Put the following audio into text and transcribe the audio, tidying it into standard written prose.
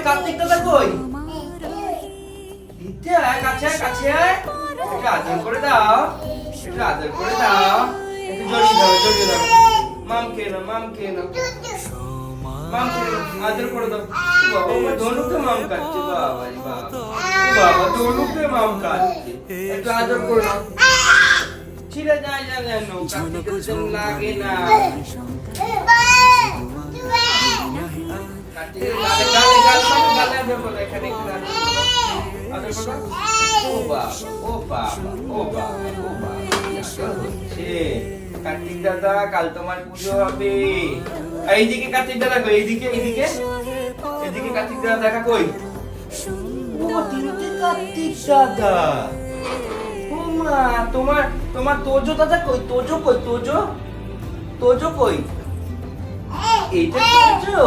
কার্তিক দাদা কই? দিতে আয়, কাছে আয়, কাছে আয়। একটু আদর করে দাও, একটু আদর করে দাও, একটু জড়িয়ে দাও। মাম খেয়ে নাও, মাম খেয়ে নাও, মাম খেয়ে নাও, আদর করে দাও। বাবা, আমার ধনুকে মাম খাচ্ছে, বাবা রে বাবা। বাবা, ধনুকে মাম খাচ্ছে, একটু আদর করে নাও। ছিঁড়ে যায় না যেন, কার্তিকের যেন লাগে না। কার্তিকের গালে দেবো না, এখানে একটু আদর করে দাও। ও বাবা, ও বাবা, ও বাবা, ও বাবা, কি আদর হচ্ছে। কার্তিক দাদা, কাল তোমার পুজো হবে। এইদিকে কার্তিক দাদা কই? এইদিকে, এইদিকে, এদিকে কার্তিক দাদা দেখা কই? ও তিনটে কার্তিক দাদা। ও মা, তোমার তোজো দাদা কই? তোজো কই? তোজো কই? এইটা তোজো?